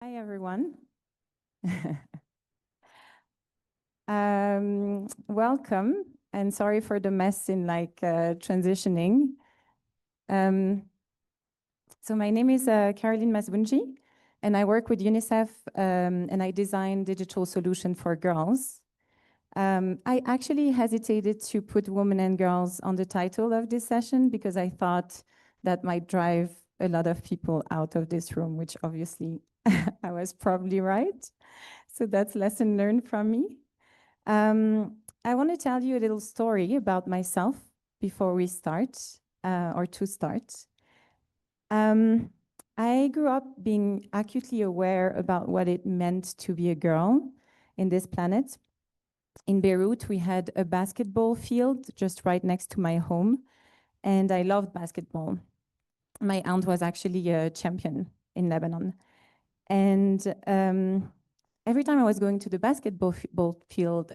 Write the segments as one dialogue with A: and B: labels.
A: Hi, everyone. Welcome, and sorry for the mess in transitioning. So my name is Caroline Masbunji, and I work with UNICEF, and I design digital solution for girls. I actually hesitated to put women and girls on the title of this session because I thought that might drive a lot of people out of this room, which obviously I was probably right. So that's lesson learned from me. I want to tell you a little story about myself before we start, or to start. I grew up being acutely aware about what it meant to be a girl in this planet. In Beirut, we had a basketball field just right next to my home, and I loved basketball. My aunt was actually a champion in Lebanon. And every time I was going to the basketball field,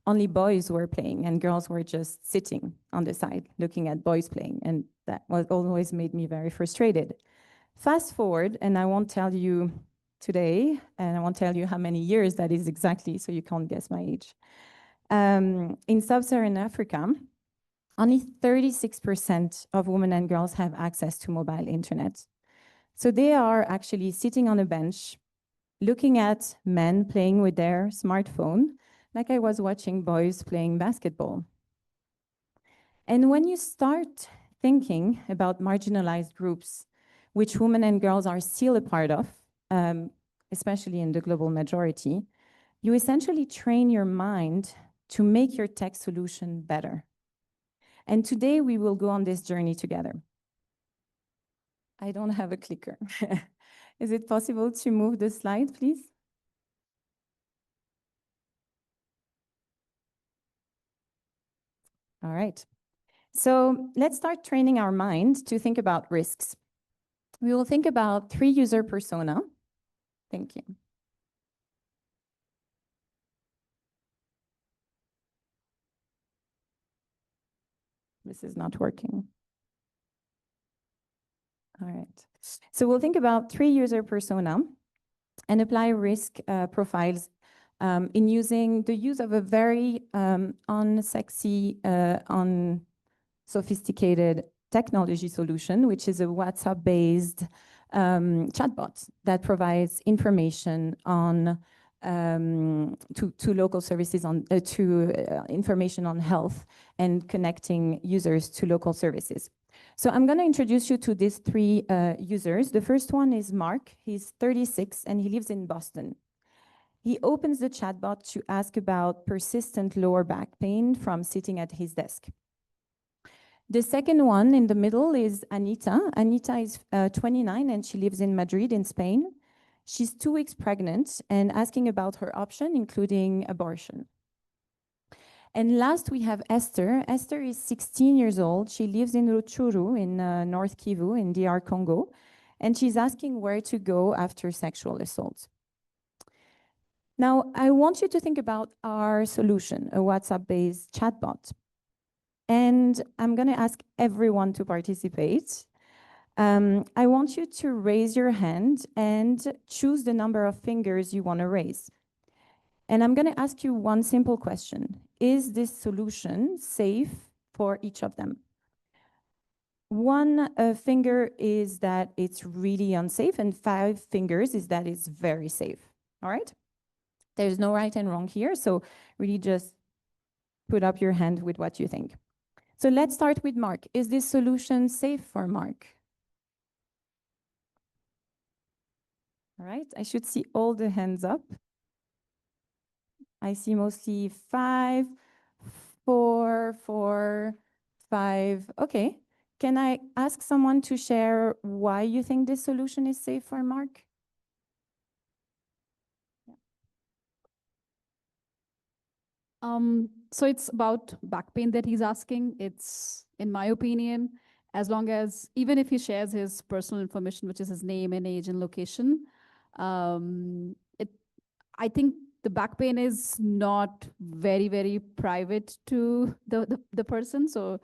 A: only boys were playing and girls were just sitting on the side looking at boys playing. And that was always made me very frustrated. Fast forward, and I won't tell you today, and I won't tell you how many years that is exactly, so you can't guess my age. In sub-Saharan Africa, only 36% of women and girls have access to mobile internet. So they are actually sitting on a bench, looking at men playing with their smartphone, like I was watching boys playing basketball. And when you start thinking about marginalized groups, which women and girls are still a part of, especially in the global majority, you essentially train your mind to make your tech solution better. And today we will go on this journey together. I don't have a clicker. Is it possible to move the slide, please? All right. So let's start training our mind to think about risks. We will think about 3 user persona. Thank you. This is not working. All right. So we'll think about 3 user persona and apply risk profiles in using the use of a very unsexy, unsophisticated technology solution, which is a WhatsApp-based chatbot that provides information on to local services on information on health and connecting users to local services. So I'm going to introduce you to these 3 users. The first one is Mark. He's 36 and he lives in Boston. He opens the chatbot to ask about persistent lower back pain from sitting at his desk. The second one in the middle is Anita. Anita is 29 and she lives in Madrid in Spain. She's 2 weeks pregnant and asking about her option, including abortion. And last, we have Esther. Esther is 16 years old. She lives in Rutshuru in North Kivu in DR Congo. And she's asking where to go after sexual assault. Now, I want you to think about our solution, a WhatsApp-based chatbot. And I'm going to ask everyone to participate. I want you to raise your hand and choose the number of fingers you want to raise. And I'm going to ask you one simple question. Is this solution safe for each of them? One finger is that it's really unsafe, and 5 fingers is that it's very safe. All right? There's no right and wrong here, so really just put up your hand with what you think. So let's start with Mark. Is this solution safe for Mark? All right, I should see all the hands up. I see mostly 5, 4, 4, 5. Okay. Can I ask someone to share why you think this solution is safe for Mark?
B: So it's about back pain that he's asking. It's, in my opinion, as long as, even if he shares his personal information, which is his name and age and location, I think the back pain is not very, very private to the person. So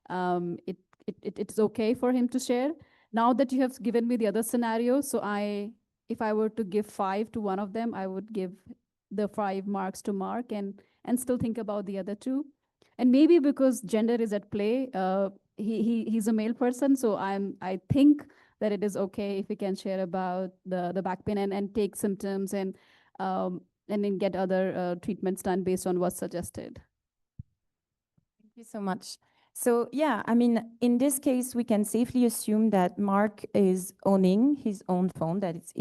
B: it's okay for him to share. Now that you have given me the other scenario, so if I were to give 5 to one of them, I would give the 5 marks to Mark and still think about the other 2. And maybe because gender is at play, he's a male person, so I think that it is okay if we can share about the back pain and take symptoms and then get other treatments done based on what's suggested.
A: Thank you so much. So yeah, I mean, in this case, we can safely assume that Mark is owning his own phone, that it's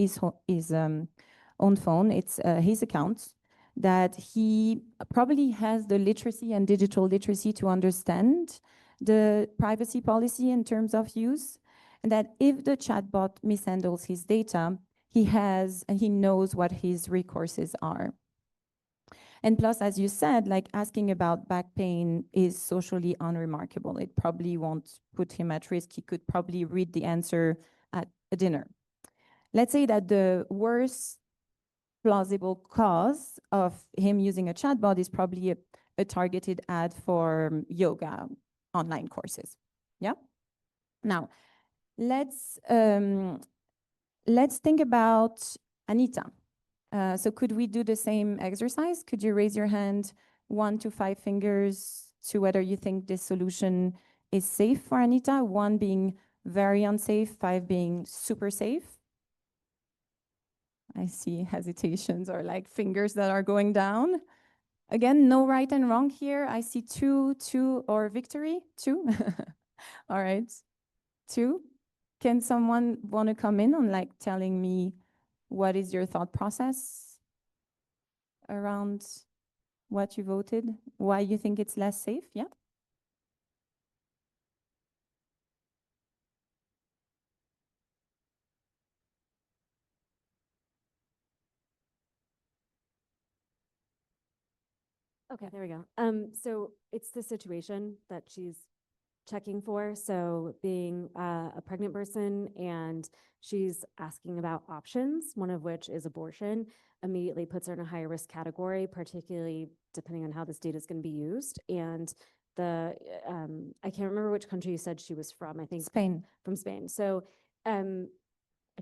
A: his own phone, it's his account, that he probably has the literacy and digital literacy to understand the privacy policy in terms of use, and that if the chatbot mishandles his data, he knows what his recourses are. And plus, as you said, like asking about back pain is socially unremarkable. It probably won't put him at risk. He could probably read the answer at a dinner. Let's say that the worst plausible cause of him using a chatbot is probably a targeted ad for yoga online courses. Yeah. Now, let's think about Anita. So could we do the same exercise? Could you raise your hand 1 to 5 fingers to whether you think this solution is safe for Anita? 1 being very unsafe, 5 being super safe. I see hesitations or like fingers that are going down. Again, no right and wrong here. I see 2, or victory, 2. All right, 2. Can someone want to come in on like telling me what is your thought process around what you voted? Why you think it's less safe? Yeah.
C: Okay, there we go. So it's the situation that she's checking for. So being a pregnant person and she's asking about options, one of which is abortion, immediately puts her in a higher risk category, particularly depending on how this data is going to be used. And I can't remember which country you said she was from. I think
A: Spain.
C: From Spain. So I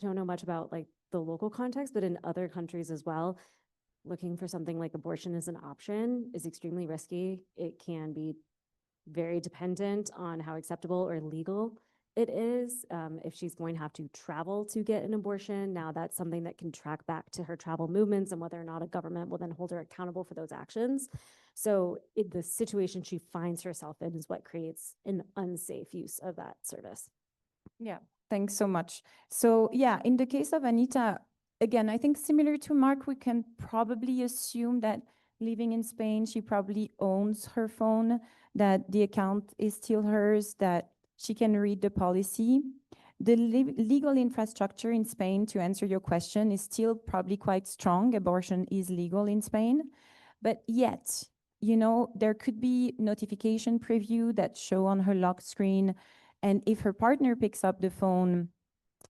C: don't know much about like the local context, but in other countries as well, looking for something like abortion as an option is extremely risky. It can be very dependent on how acceptable or legal it is. If she's going to have to travel to get an abortion, now that's something that can track back to her travel movements and whether or not a government will then hold her accountable for those actions. So the situation she finds herself in is what creates an unsafe use of that service.
A: Yeah, thanks so much. So yeah, in the case of Anita, again, I think similar to Mark, we can probably assume that living in Spain, she probably owns her phone, that the account is still hers, that she can read the policy. The legal infrastructure in Spain, to answer your question, is still probably quite strong. Abortion is legal in Spain, but yet, you know, there could be notification preview that show on her lock screen. And if her partner picks up the phone,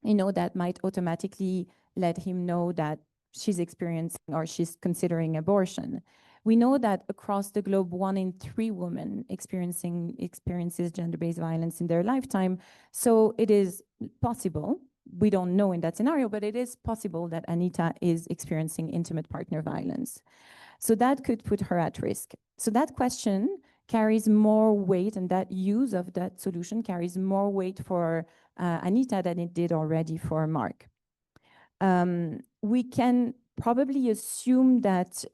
A: you know, that might automatically let him know that she's experiencing or she's considering abortion. We know that across the globe, 1 in 3 women experiences gender-based violence in their lifetime. So it is possible, we don't know in that scenario, but it is possible that Anita is experiencing intimate partner violence. So that could put her at risk. So that question carries more weight, and that use of that solution carries more weight for Anita than it did already for Mark. We can probably assume that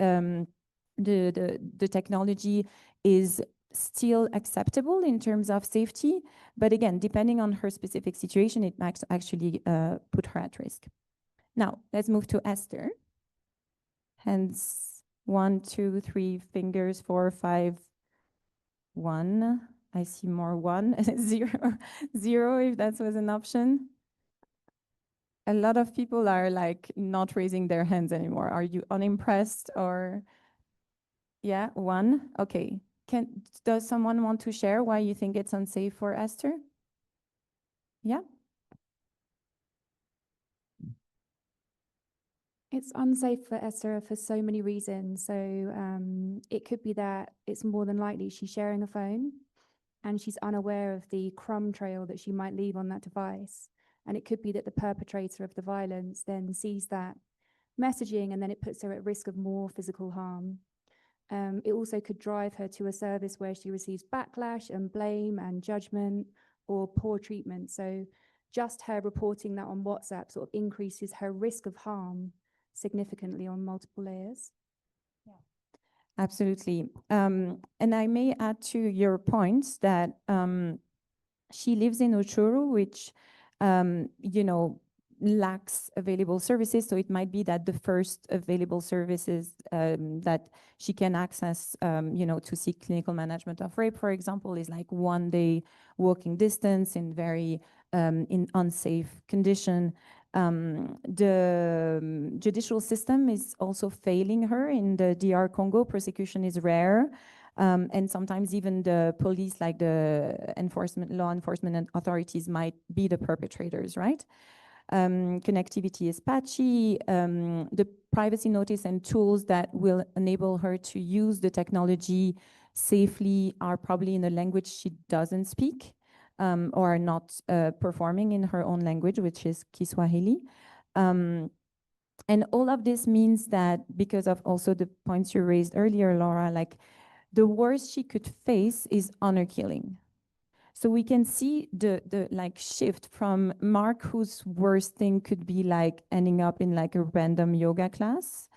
A: the technology is still acceptable in terms of safety, but again, depending on her specific situation, it might actually put her at risk. Now, let's move to Esther. Hands 1, 2, 3, fingers 4, 5, 1. I see more 1, 0, 0 if that was an option. A lot of people are like not raising their hands anymore. Are you unimpressed or? Yeah, 1. Okay. Does someone want to share why you think it's unsafe for Esther? Yeah.
D: It's unsafe for Esther for so many reasons. So it could be that it's more than likely she's sharing a phone and she's unaware of the crumb trail that she might leave on that device. And it could be that the perpetrator of the violence then sees that messaging and then it puts her at risk of more physical harm. It also could drive her to a service where she receives backlash and blame and judgment or poor treatment. So just her reporting that on WhatsApp sort of increases her risk of harm significantly on multiple layers.
A: Absolutely. And I may add to your point that she lives in Uchuru, which, lacks available services. So it might be that the first available services that she can access, to seek clinical management of rape, for example, is like 1 day walking distance in very in unsafe condition. The judicial system is also failing her. In the DR Congo, prosecution is rare. And sometimes even the police, like the law enforcement authorities, might be the perpetrators, right? Connectivity is patchy. The privacy notice and tools that will enable her to use the technology safely are probably in a language she doesn't speak, or are not performing in her own language, which is Kiswahili. And all of this means that, because of also the points you raised earlier, Laura, like the worst she could face is honor killing. So we can see the like shift from Mark, whose worst thing could be like ending up in like a random yoga class,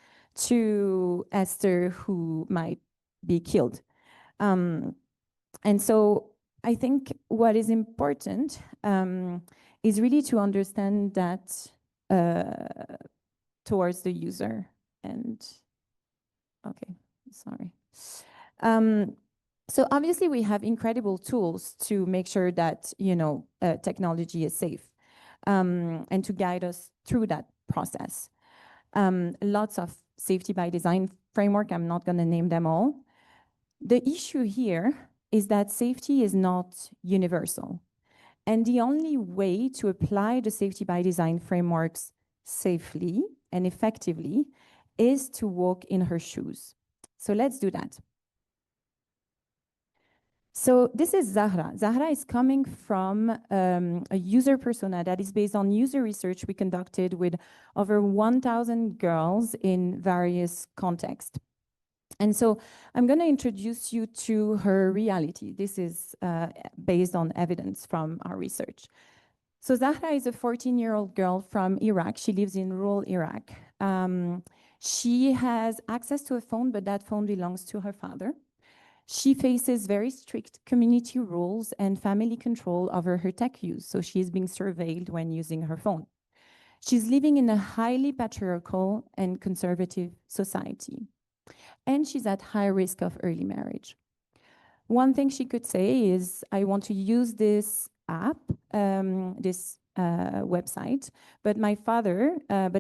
A: to Esther, who might be killed. And so I think what is important is really to understand that towards the user. And okay, sorry. So obviously we have incredible tools to make sure that, technology is safe, and to guide us through that process. Lots of safety by design framework, I'm not gonna name them all. The issue here is that safety is not universal. And the only way to apply the safety by design frameworks safely and effectively is to walk in her shoes. So let's do that. So this is Zahra. Zahra is coming from a user persona that is based on user research we conducted with over 1,000 girls in various contexts. And so I'm going to introduce you to her reality. This is based on evidence from our research. So Zahra is a 14-year-old girl from Iraq. She lives in rural Iraq. She has access to a phone, but that phone belongs to her father. She faces very strict community rules and family control over her tech use, so she is being surveilled when using her phone. She's living in a highly patriarchal and conservative society, and she's at high risk of early marriage. One thing she could say is, I want to use this app, this website, but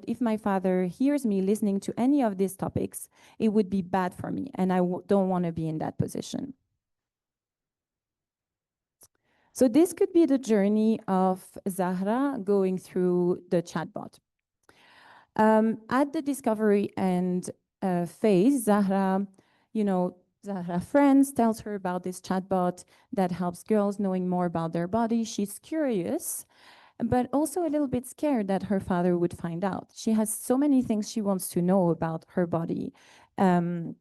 A: if my father hears me listening to any of these topics, it would be bad for me, and I don't want to be in that position. So this could be the journey of Zahra going through the chatbot. At the discovery and phase, Zahra friends tells her about this chatbot that helps girls knowing more about their body. She's curious, but also a little bit scared that her father would find out. She has so many things she wants to know about her body. And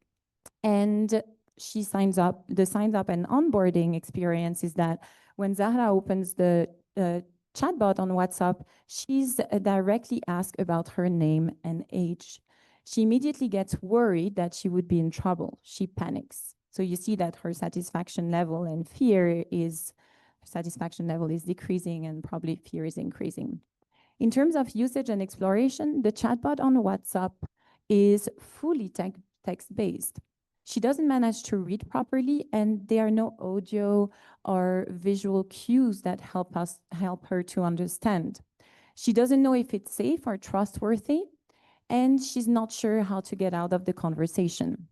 A: she signs up. The signs up and onboarding experience is that when Zahra opens the chatbot on WhatsApp, she's directly asked about her name and age. She immediately gets worried that she would be in trouble. She panics. So you see that her satisfaction level and satisfaction level is decreasing, and probably fear is increasing. In terms of usage and exploration, the chatbot on WhatsApp is fully text-based. She doesn't manage to read properly, and there are no audio or visual cues that help her to understand. She doesn't know if it's safe or trustworthy, and she's not sure how to get out of the conversation.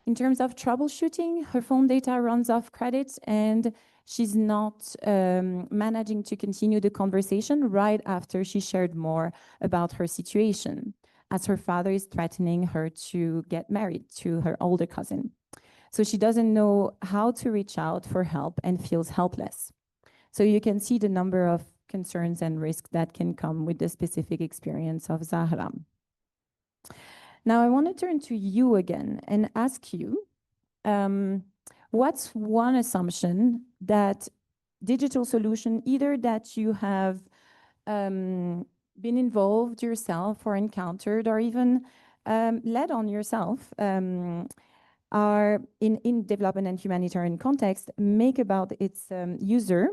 A: In terms of troubleshooting, her phone data runs off credit, and she's not managing to continue the conversation right after she shared more about her situation, as her father is threatening her to get married to her older cousin. So she doesn't know how to reach out for help and feels helpless. So you can see the number of concerns and risks that can come with the specific experience of Zahra. Now, I want to turn to you again and ask you, what's one assumption that digital solution, either that you have been involved yourself or encountered or even led on yourself, are in development and humanitarian context, make about its user,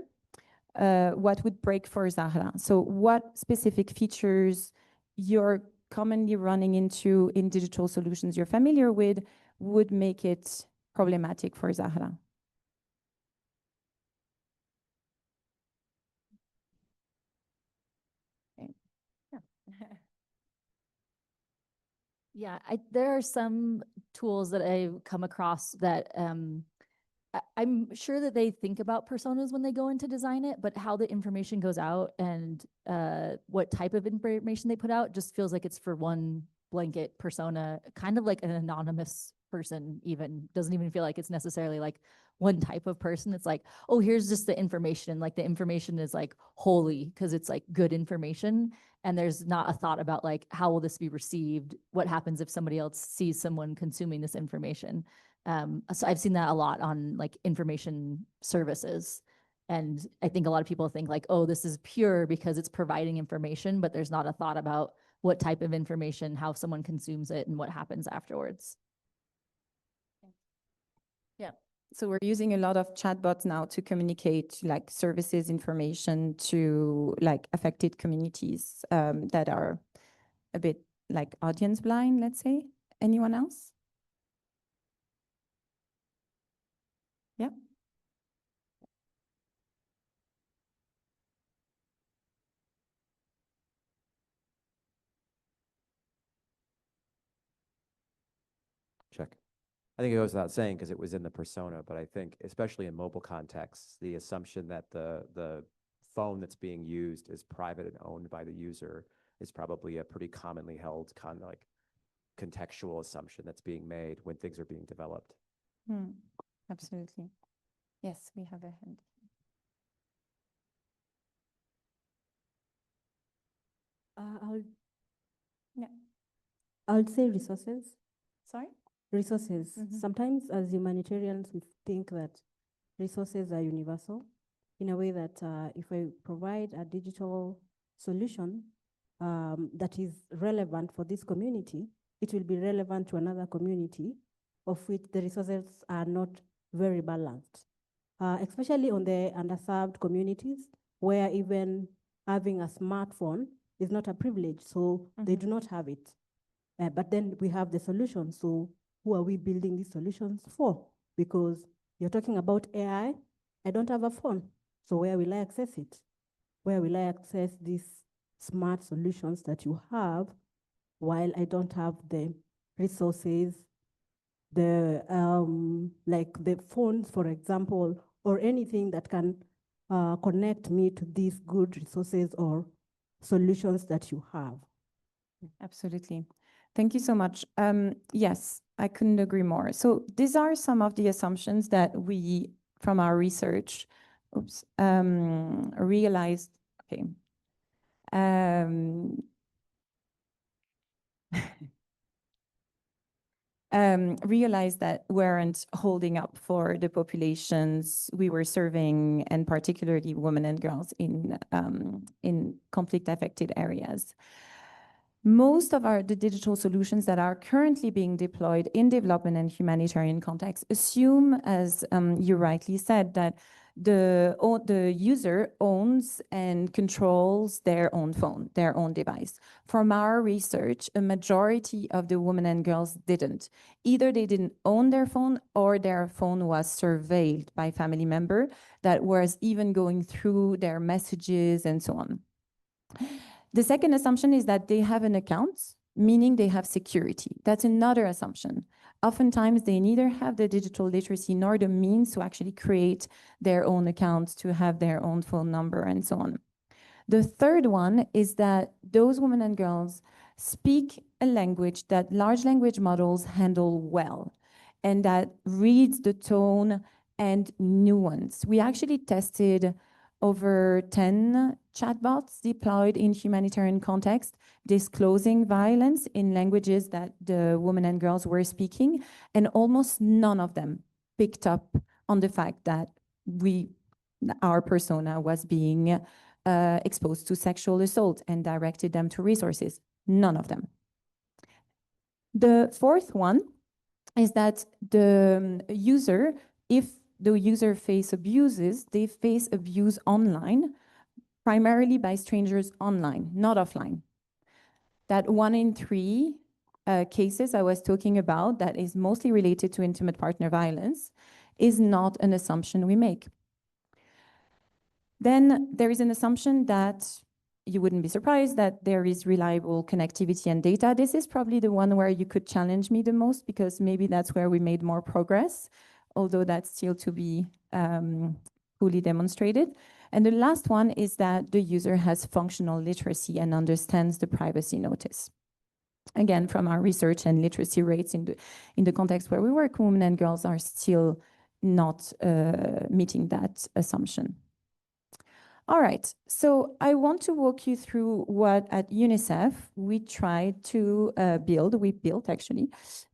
A: what would break for Zahra? So what specific features you're commonly running into in digital solutions you're familiar with would make it problematic for Zahra? Okay. Yeah.
E: Yeah, there are some tools that I've come across that I'm sure that they think about personas when they go in to design it, but how the information goes out and what type of information they put out just feels like it's for one blanket persona, kind of like an anonymous person even. Doesn't even feel like it's necessarily like one type of person. It's like, oh, here's just the information. Like the information is like holy because it's like good information. And there's not a thought about like, how will this be received? What happens if somebody else sees someone consuming this information? So I've seen that a lot on like information services. And I think a lot of people think like, oh, this is pure because it's providing information, but there's not a thought about what type of information, how someone consumes it, and what happens afterwards.
A: Yeah. So we're using a lot of chatbots now to communicate like services information to like affected communities that are a bit like audience blind, let's say. Anyone else? Yeah.
F: Check. I think it goes without saying because it was in the persona, but I think especially in mobile contexts, the assumption that the phone that's being used is private and owned by the user is probably a pretty commonly held kind of like contextual assumption that's being made when things are being developed.
A: Absolutely. Yes, we have a hand.
G: I'll say resources.
A: Sorry?
G: Resources.
A: Mhm.
G: Sometimes as humanitarians, we think that resources are universal in a way that if I provide a digital solution that is relevant for this community, it will be relevant to another community of which the resources are not very balanced, especially on the underserved communities where even having a smartphone is not a privilege, so they do not have it. But then we have the solution. So who are we building these solutions for? Because you're talking about AI, I don't have a phone. So where will I access it? Where will I access these smart solutions that you have while I don't have the resources, the like the phones, for example, or anything that can connect me to these good resources or solutions that you have?
A: Absolutely. Thank you so much. Yes, I couldn't agree more. So these are some of the assumptions that we, from our research, realized, okay. Realized that weren't holding up for the populations we were serving, and particularly women and girls in conflict-affected areas. Most of the digital solutions that are currently being deployed in development and humanitarian contexts assume, as you rightly said, that the user owns and controls their own phone, their own device. From our research, a majority of the women and girls didn't. Either they didn't own their phone or their phone was surveilled by family member that was even going through their messages and so on. The second assumption is that they have an account, meaning they have security. That's another assumption. Oftentimes, they neither have the digital literacy nor the means to actually create their own accounts, to have their own phone number, and so on. The third one is that those women and girls speak a language that large language models handle well, and that reads the tone and nuance. We actually tested over 10 chatbots deployed in humanitarian context, disclosing violence in languages that the women and girls were speaking, and almost none of them picked up on the fact that our persona was being exposed to sexual assault and directed them to resources. None of them. The fourth one is that the user, if the user face abuses, they face abuse online, primarily by strangers online, not offline. That 1 in 3 cases I was talking about that is mostly related to intimate partner violence is not an assumption we make. Then there is an assumption that you wouldn't be surprised that there is reliable connectivity and data. This is probably the one where you could challenge me the most, because maybe that's where we made more progress, although that's still to be fully demonstrated. And the last one is that the user has functional literacy and understands the privacy notice. Again, from our research and literacy rates in the context where we work, women and girls are still not meeting that assumption. All right, so I want to walk you through what at UNICEF we tried to we built actually.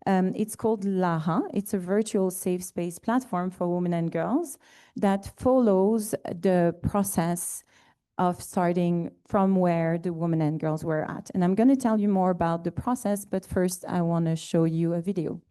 A: It's called LAHA. It's a virtual safe space platform for women and girls that follows the process of starting from where the women and girls were at. And I'm going to tell you more about the process, but first I want to show you a video.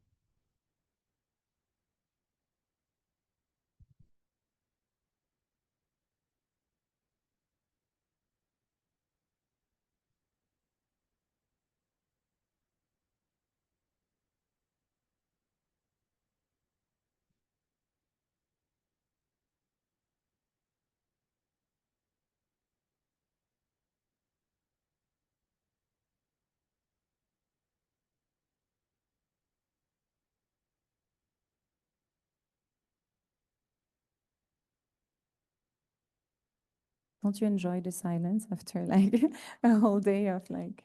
A: Don't you enjoy the silence after like a whole day of like,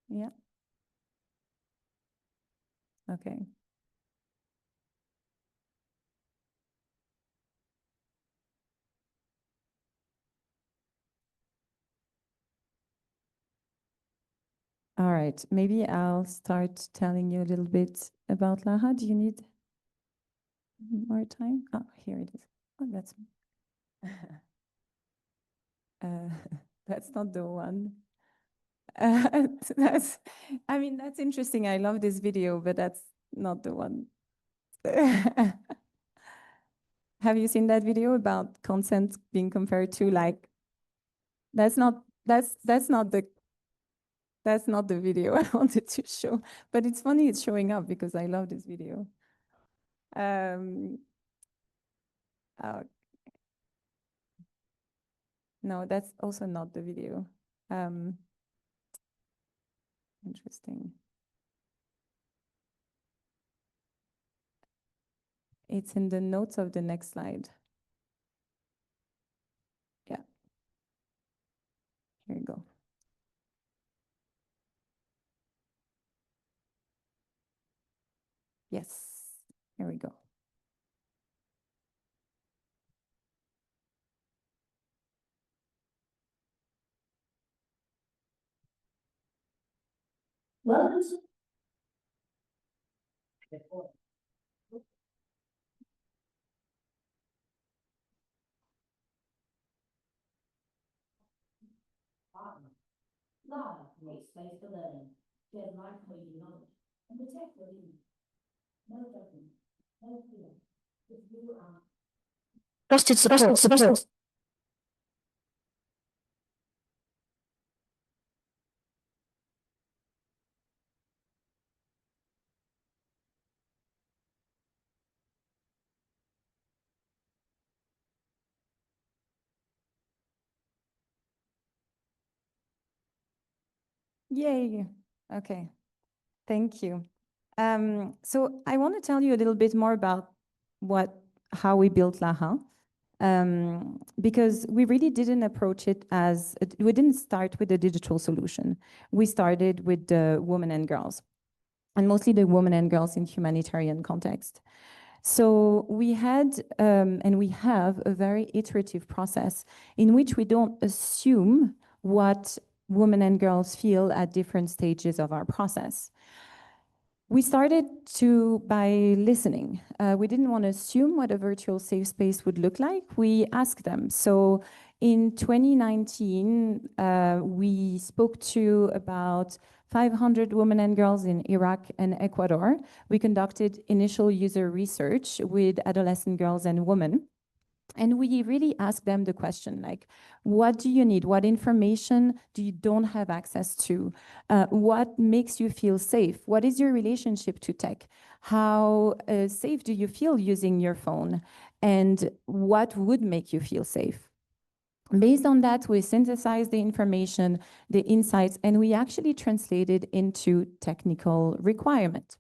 A: yeah. Okay. All right, maybe I'll start telling you a little bit about LAHA. Do you need more time? Oh, here it is. Oh, that's that's not the one. That's interesting. I love this video, but that's not the one. Have you seen that video about consent being compared to like, that's not the video I wanted to show, but it's funny it's showing up because I love this video. No, that's also not the video. Interesting. It's in the notes of the next slide. Yeah. Here you go. Yes, here we go. Welcome to LAHA creates space for learning, shares life-changing knowledge, and protects your needs. No judgment, no fear. If you are trusted support. Yay. Okay. Thank you. So I want to tell you a little bit more about how we built LAHA, because we really didn't approach it we didn't start with a digital solution. We started with the women and girls, and mostly the women and girls in humanitarian context. So we had and we have a very iterative process in which we don't assume what women and girls feel at different stages of our process. We started by listening. We didn't want to assume what a virtual safe space would look like. We asked them. So in 2019, we spoke to about 500 women and girls in Iraq and Ecuador. We conducted initial user research with adolescent girls and women. And we really asked them the question, like, what do you need? What information do you don't have access to? What makes you feel safe? What is your relationship to tech? How safe do you feel using your phone? And what would make you feel safe? Based on that, we synthesized the information, the insights, and we actually translated into technical requirement.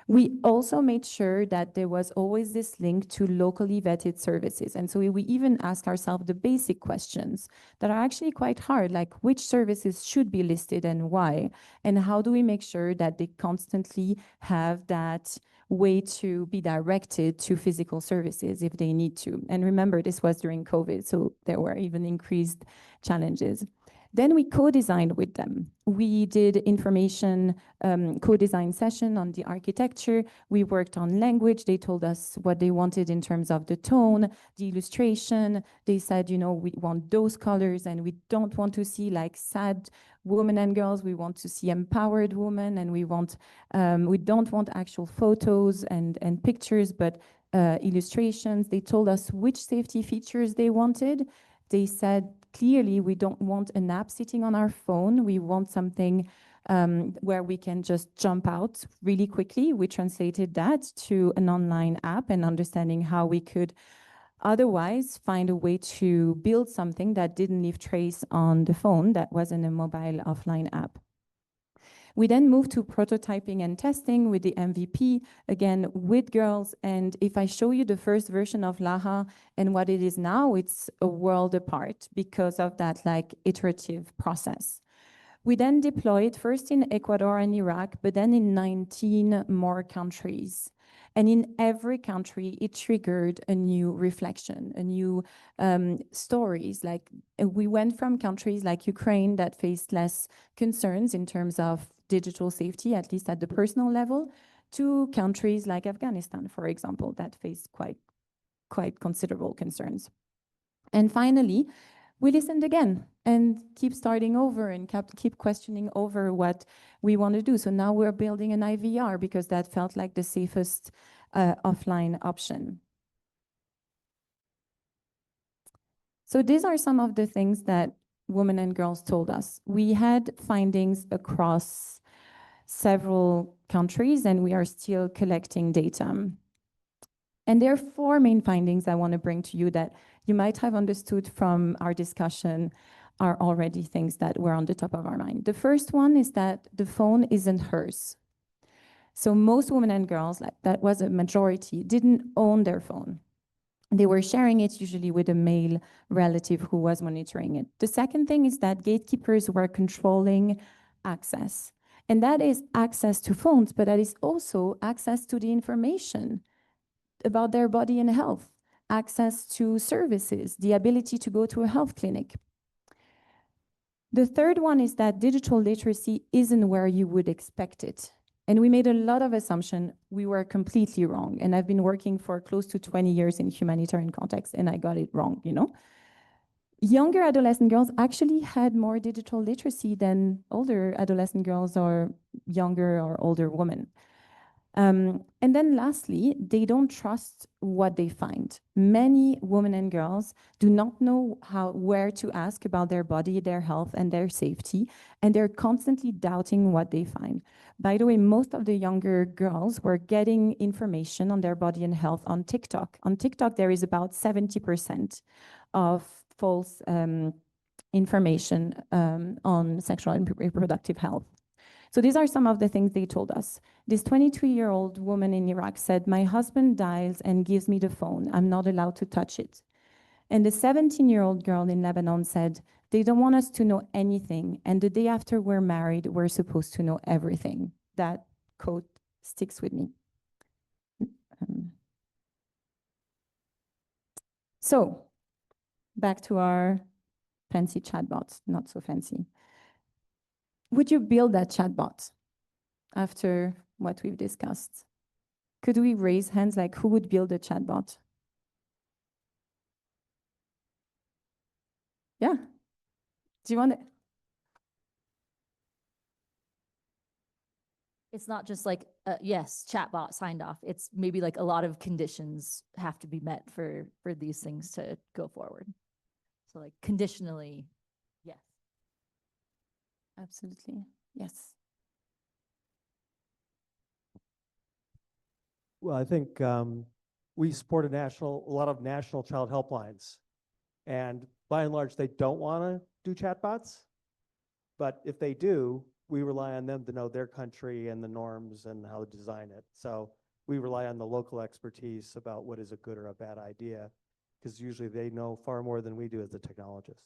A: We also made sure that there was always this link to locally vetted services. And so we even ask ourselves the basic questions that are actually quite hard, like which services should be listed and why? And how do we make sure that they constantly have that way to be directed to physical services if they need to? And remember, this was during COVID, so there were even increased challenges. Then we co-designed with them. We did information co-design session on the architecture. We worked on language. They told us what they wanted in terms of the tone, the illustration. They said, you know, we want those colors and we don't want to see like sad women and girls. We want to see empowered women, and we don't want actual photos and pictures, but illustrations. They told us which safety features they wanted. They said, clearly, we don't want an app sitting on our phone. We want something where we can just jump out really quickly. We translated that to an online app and understanding how we could otherwise find a way to build something that didn't leave trace on the phone, that wasn't a mobile offline app. We then moved to prototyping and testing with the MVP, again, with girls. And if I show you the first version of Laha and what it is now, it's a world apart because of that like iterative process. We then deployed first in Ecuador and Iraq, but then in 19 more countries. And in every country, it triggered a new reflection, a new stories. Like we went from countries like Ukraine that faced less concerns in terms of digital safety, at least at the personal level, to countries like Afghanistan, for example, that faced quite considerable concerns. And finally, we listened again and keep starting over and keep questioning over what we want to do. So now we're building an IVR because that felt like the safest offline option. So these are some of the things that women and girls told us. We had findings across several countries, and we are still collecting data. And there are 4 main findings I want to bring to you that you might have understood from our discussion are already things that were on the top of our mind. The first one is that the phone isn't hers. So most women and girls, like that was a majority, didn't own their phone. They were sharing it usually with a male relative who was monitoring it. The second thing is that gatekeepers were controlling access. And that is access to phones, but that is also access to the information about their body and health, access to services, the ability to go to a health clinic. The third one is that digital literacy isn't where you would expect it. And we made a lot of assumptions. We were completely wrong. And I've been working for close to 20 years in humanitarian context, and I got it wrong, you know? Younger adolescent girls actually had more digital literacy than older adolescent girls or younger or older women. And then lastly, they don't trust what they find. Many women and girls do not know where to ask about their body, their health, and their safety, and they're constantly doubting what they find. By the way, most of the younger girls were getting information on their body and health on TikTok. On TikTok, there is about 70% of false information on sexual and reproductive health. So these are some of the things they told us. This 22-year-old woman in Iraq said, "My husband dials and gives me the phone. I'm not allowed to touch it." And the 17-year-old girl in Lebanon said, "They don't want us to know anything. And the day after we're married, we're supposed to know everything." That quote sticks with me. So back to our fancy chatbots, not so fancy. Would you build that chatbot after what we've discussed? Could we raise hands, like who would build a chatbot? Yeah. Do you want it?
E: It's not just like, yes, chatbot signed off. It's maybe like a lot of conditions have to be met for these things to go forward. So like conditionally, yes.
A: Absolutely. Yes.
H: Well, I think we support a lot of national child helplines. And by and large, they don't want to do chatbots. But if they do, we rely on them to know their country and the norms and how to design it. So we rely on the local expertise about what is a good or a bad idea, because usually they know far more than we do as a technologist.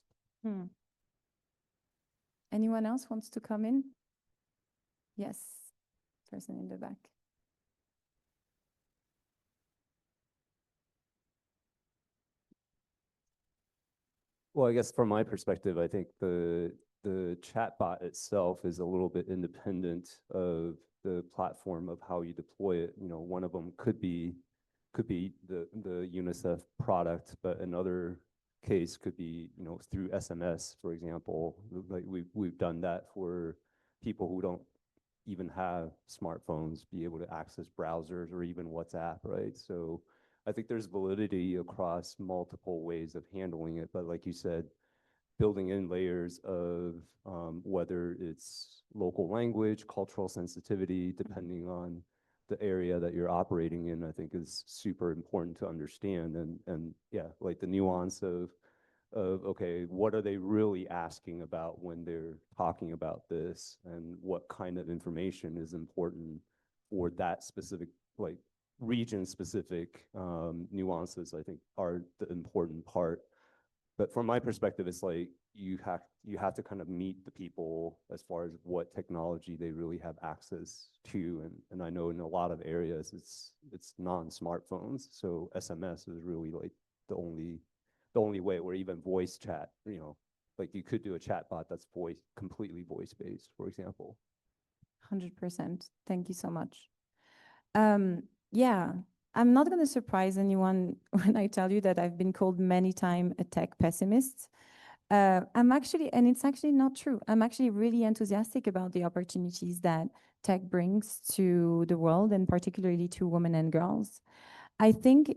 A: Anyone else wants to come in? Yes, person in the back.
I: Well, I guess from my perspective, I think the chatbot itself is a little bit independent of the platform of how you deploy it. You know, one of them could be the UNICEF product, but another case could be, you know, through SMS, for example. Like we've done that for people who don't even have smartphones, be able to access browsers or even WhatsApp, right? So I think there's validity across multiple ways of handling it, but like you said, building in layers of whether it's local language, cultural sensitivity, depending on the area that you're operating in, I think is super important to understand. And yeah, like the nuance of okay, what are they really asking about when they're talking about this, and what kind of information is important for that specific, like region specific nuances, I think are the important part. But from my perspective, it's like you have to kind of meet the people as far as what technology they really have access to. And I know in a lot of areas it's non-smartphones. So SMS is really like the only way, or even voice chat, you know, like you could do a chat bot that's completely voice-based, for example.
A: 100%. Thank you so much. Yeah, I'm not going to surprise anyone when I tell you that I've been called many times a tech pessimist. I'm actually, and it's actually not true. I'm actually really enthusiastic about the opportunities that tech brings to the world, and particularly to women and girls. I think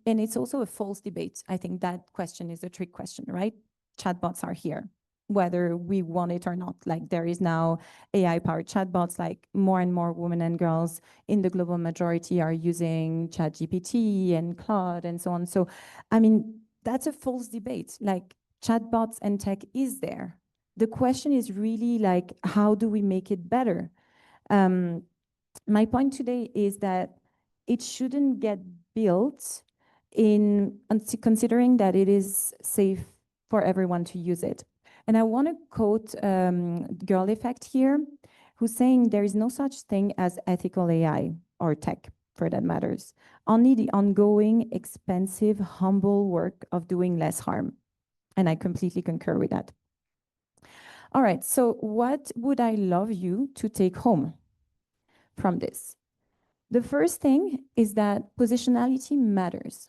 A: and it's also a false debate. I think that question is a trick question, right? Chatbots are here, whether we want it or not. Like there is now AI-powered chatbots, like more and more women and girls in the global majority are using ChatGPT and Claude and so on. So, I mean, that's a false debate. Like chatbots and tech is there. The question is really like, how do we make it better? My point today is that it shouldn't get built considering that it is safe for everyone to use it. And I want to quote Girl Effect here, who's saying there is no such thing as ethical AI or tech, for that matters. Only the ongoing, expensive, humble work of doing less harm. And I completely concur with that. All right, so what would I love you to take home from this? The first thing is that positionality matters.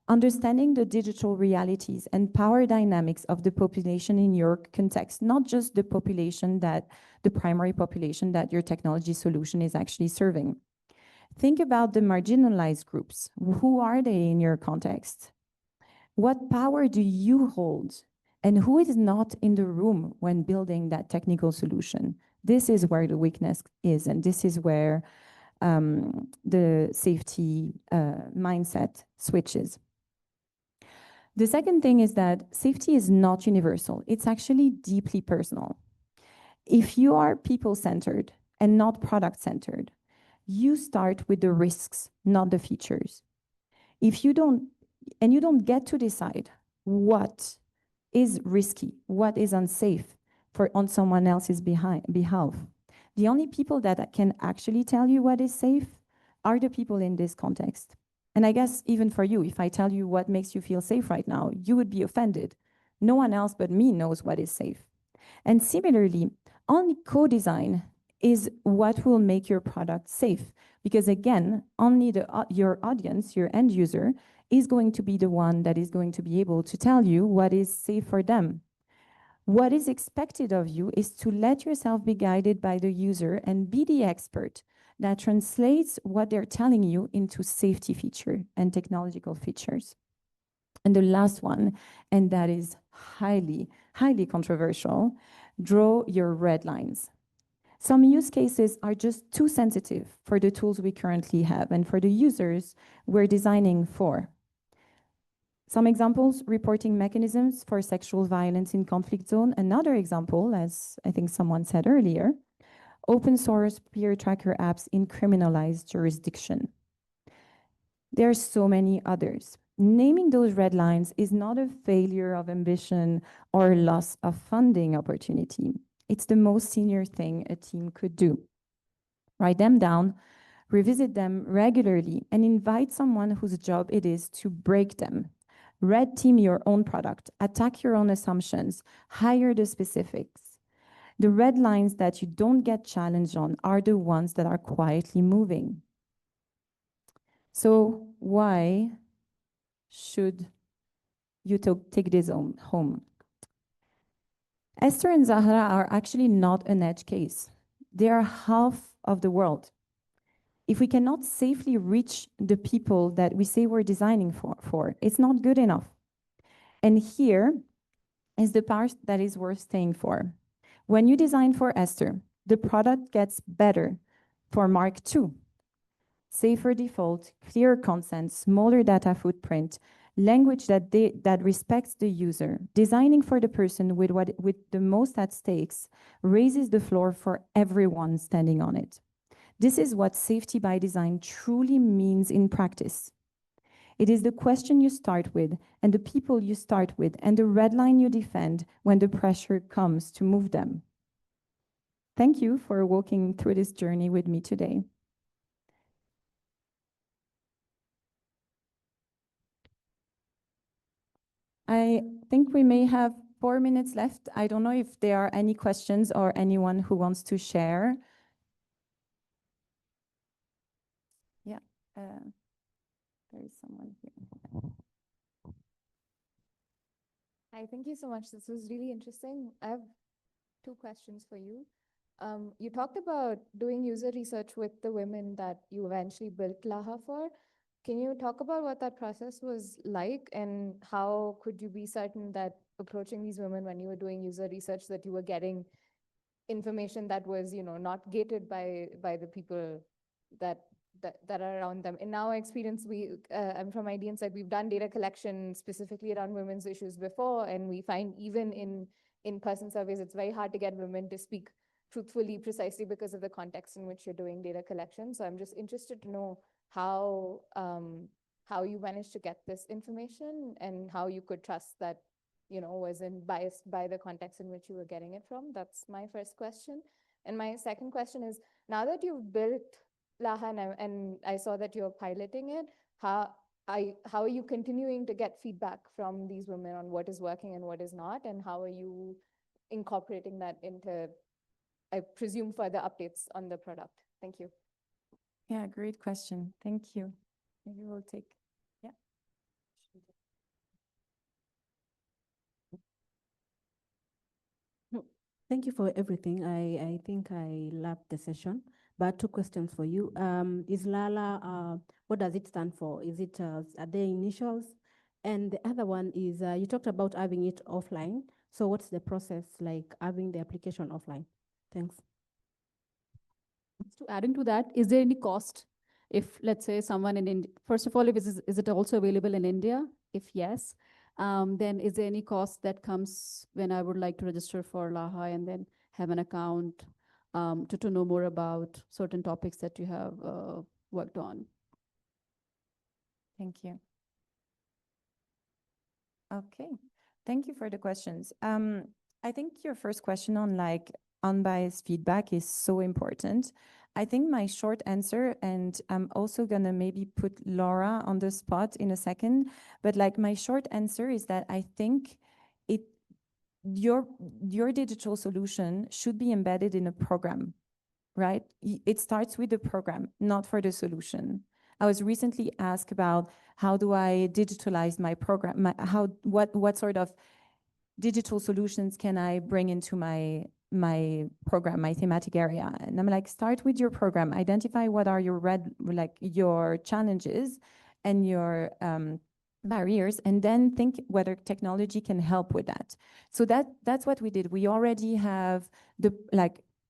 A: Understanding the digital realities and power dynamics of the population in your context, not just the primary population that your technology solution is actually serving. Think about the marginalized groups. Who are they in your context? What power do you hold? And who is not in the room when building that technical solution? This is where the weakness is, and this is where the safety mindset switches. The second thing is that safety is not universal. It's actually deeply personal. If you are people-centered and not product-centered, you start with the risks, not the features. If you don't get to decide what is risky, what is unsafe on someone else's behalf. The only people that can actually tell you what is safe are the people in this context. And I guess even for you, if I tell you what makes you feel safe right now, you would be offended. No one else but me knows what is safe. And similarly, only co-design is what will make your product safe. Because again, only your audience, your end user, is going to be the one that is going to be able to tell you what is safe for them. What is expected of you is to let yourself be guided by the user and be the expert that translates what they're telling you into safety feature and technological features. And the last one, and that is highly, highly controversial, draw your red lines. Some use cases are just too sensitive for the tools we currently have and for the users we're designing for. Some examples, reporting mechanisms for sexual violence in conflict zone. Another example, as I think someone said earlier, open source peer tracker apps in criminalized jurisdiction. There are so many others. Naming those red lines is not a failure of ambition or loss of funding opportunity. It's the most senior thing a team could do. Write them down, revisit them regularly, and invite someone whose job it is to break them. Red team your own product, attack your own assumptions, hire the specifics. The red lines that you don't get challenged on are the ones that are quietly moving. So why should you take this home? Esther and Zahra are actually not an edge case. They are half of the world. If we cannot safely reach the people that we say we're designing for, it's not good enough. And here is the part that is worth staying for. When you design for Esther, the product gets better for Mark too. Safer default, clearer consent, smaller data footprint, language that respects the user. Designing for the person with the most at stakes raises the floor for everyone standing on it. This is what safety by design truly means in practice. It is the question you start with and the people you start with and the red line you defend when the pressure comes to move them. Thank you for walking through this journey with me today. I think we may have 4 minutes left. I don't know if there are any questions or anyone who wants to share. Yeah, there is someone here.
J: Hi, thank you so much. This was really interesting. I have 2 questions for you. You talked about doing user research with the women that you eventually built Laha for. Can you talk about what that process was like and how could you be certain that approaching these women when you were doing user research that you were getting information that was, not gated by the people that are around them? In our experience, I'm from ID Insight, we've done data collection specifically around women's issues before, and we find even in in-person surveys, it's very hard to get women to speak truthfully, precisely because of the context in which you're doing data collection. So I'm just interested to know how you managed to get this information and how you could trust that, wasn't biased by the context in which you were getting it from. That's my first question. And my second question is, now that you've built Laha and I saw that you're piloting it, how are you continuing to get feedback from these women on what is working and what is not, and how are you incorporating that into, I presume, further updates on the product? Thank you.
A: Yeah, great question. Thank you. Maybe we'll take, yeah.
G: Thank you for everything. I think I loved the session, but 2 questions for you. Is Lala, what does it stand for? Is it, are there initials? And the other one is, you talked about having it offline. So what's the process like having the application offline? Thanks.
B: To add into that, is there any cost if, let's say, someone in India, first of all, is it also available in India? If yes, then is there any cost that comes when I would like to register for Laha and then have an account to know more about certain topics that you have worked on?
A: Thank you. Okay, thank you for the questions. I think your first question on unbiased feedback is so important. I think my short answer, and I'm also gonna maybe put Laura on the spot in a second, but like my short answer is that I think it your digital solution should be embedded in a program, right? It starts with the program, not for the solution. I was recently asked about how do I digitalize my program, what sort of digital solutions can I bring into my program, my thematic area? And I'm like, start with your program, identify what are your challenges and your barriers, and then think whether technology can help with that. So that's what we did. We already have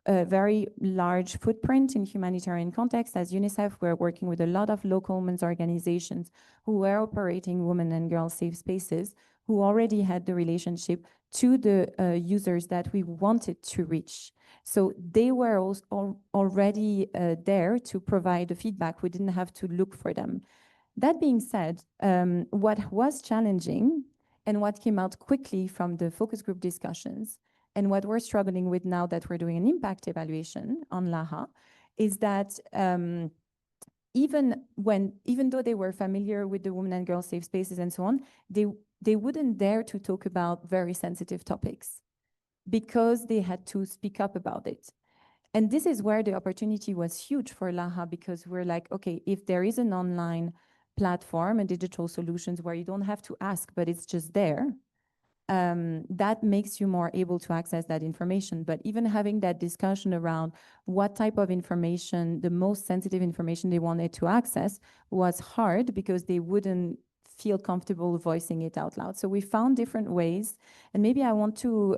A: a very large footprint in humanitarian context. As UNICEF, we're working with a lot of local women's organizations who were operating women and girls safe spaces, who already had the relationship to the users that we wanted to reach. So they were already there to provide the feedback. We didn't have to look for them. That being said, what was challenging and what came out quickly from the focus group discussions and what we're struggling with now that we're doing an impact evaluation on LAHA is that even though they were familiar with the women and girls safe spaces and so on, they wouldn't dare to talk about very sensitive topics because they had to speak up about it. And this is where the opportunity was huge for LAHA, because we're like, okay, if there is an online platform and digital solutions where you don't have to ask, but it's just there, that makes you more able to access that information. But even having that discussion around what type of information, the most sensitive information they wanted to access, was hard because they wouldn't feel comfortable voicing it out loud. So we found different ways. And maybe I want to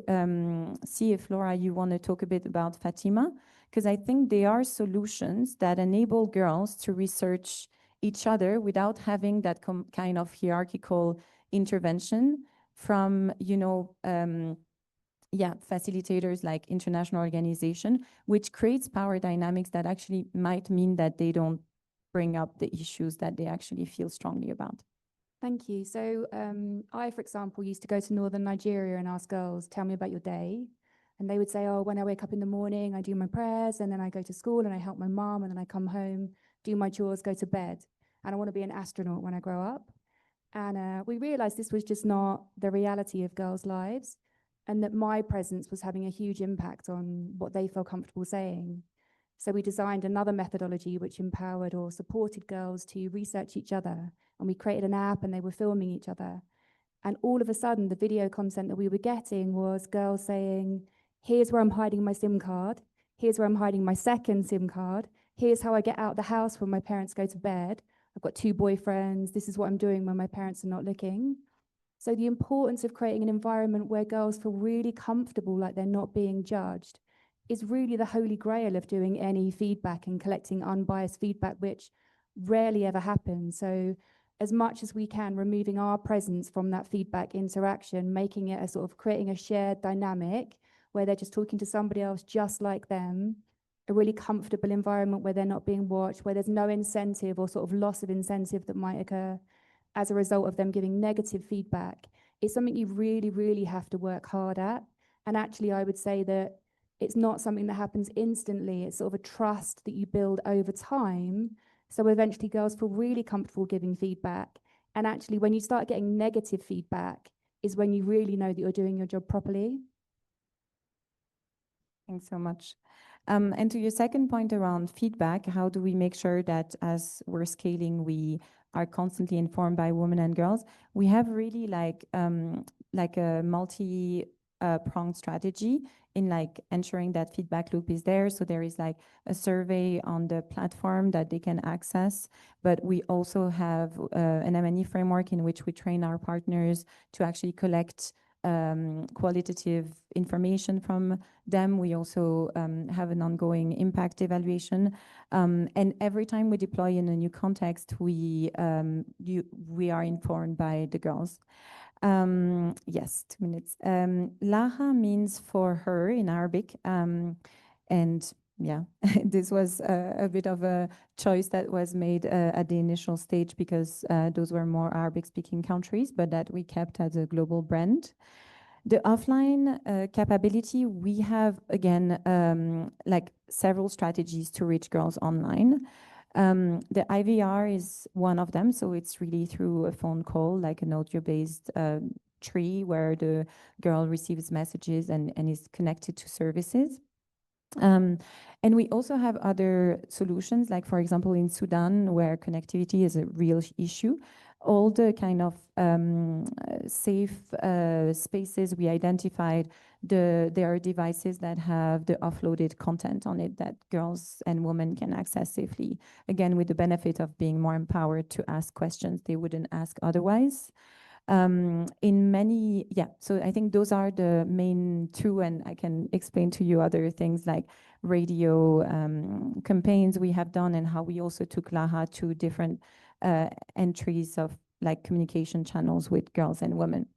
A: see if, Laura, you want to talk a bit about Fatima, because I think they are solutions that enable girls to research each other without having that kind of hierarchical intervention from, facilitators like international organization, which creates power dynamics that actually might mean that they don't bring up the issues that they actually feel strongly about.
D: Thank you. So I, for example, used to go to northern Nigeria and ask girls, tell me about your day. And they would say, oh, when I wake up in the morning, I do my prayers, and then I go to school and I help my mom, and then I come home, do my chores, go to bed. And I want to be an astronaut when I grow up. And we realized this was just not the reality of girls' lives, and that my presence was having a huge impact on what they felt comfortable saying. So we designed another methodology which empowered or supported girls to research each other. And we created an app and they were filming each other. And all of a sudden, the video content that we were getting was girls saying, here's where I'm hiding my SIM card. Here's where I'm hiding my second SIM card. Here's how I get out the house when my parents go to bed. I've got 2 boyfriends. This is what I'm doing when my parents are not looking. So the importance of creating an environment where girls feel really comfortable, like they're not being judged, is really the holy grail of doing any feedback and collecting unbiased feedback, which rarely ever happens. So as much as we can, removing our presence from that feedback interaction, making it a sort of creating a shared dynamic where they're just talking to somebody else just like them, a really comfortable environment where they're not being watched, where there's no incentive or sort of loss of incentive that might occur as a result of them giving negative feedback. It's something you really, really have to work hard at. And actually, I would say that it's not something that happens instantly. It's sort of a trust that you build over time. So eventually girls feel really comfortable giving feedback. And actually, when you start getting negative feedback is when you really know that you're doing your job properly.
A: Thanks so much. And to your second point around feedback, how do we make sure that as we're scaling, we are constantly informed by women and girls? We have really like a multi-pronged strategy in like ensuring that feedback loop is there. So there is like a survey on the platform that they can access, but we also have an M&E framework in which we train our partners to actually collect qualitative information from them. We also have an ongoing impact evaluation. And every time we deploy in a new context, we are informed by the girls. Yes, 2 minutes. Laha means for her in Arabic. And yeah, this was a bit of a choice that was made at the initial stage because those were more Arabic speaking countries, but that we kept as a global brand. The offline capability, we have, again, like several strategies to reach girls online. The IVR is one of them, so it's really through a phone call, like an audio-based tree where the girl receives messages and is connected to services. And we also have other solutions, like for example, in Sudan, where connectivity is a real issue. All the kind of safe spaces we identified, there are devices that have the offloaded content on it that girls and women can access safely. Again, with the benefit of being more empowered to ask questions they wouldn't ask otherwise. So I think those are the main two, and I can explain to you other things like radio campaigns we have done and how we also took Laha to different entries of like communication channels with girls and women.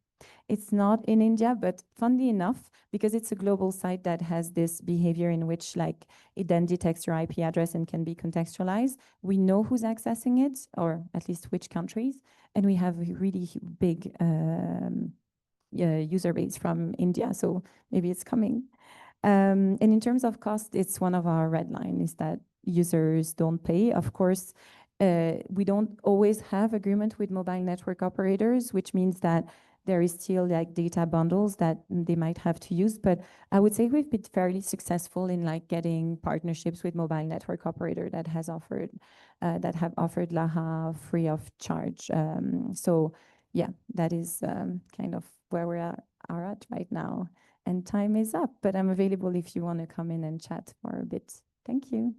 A: It's not in India, but funnily enough, because it's a global site that has this behavior in which like it then detects your IP address and can be contextualized, we know who's accessing it, or at least which countries, and we have a really big user base from India, so maybe it's coming. And in terms of cost, it's one of our red lines that users don't pay. Of course, we don't always have agreement with mobile network operators, which means that there is still like data bundles that they might have to use. But I would say we've been fairly successful in like getting partnerships with mobile network operator that have offered Laha free of charge. So yeah, that is kind of where we are at right now. And time is up, but I'm available if you want to come in and chat for a bit. Thank you.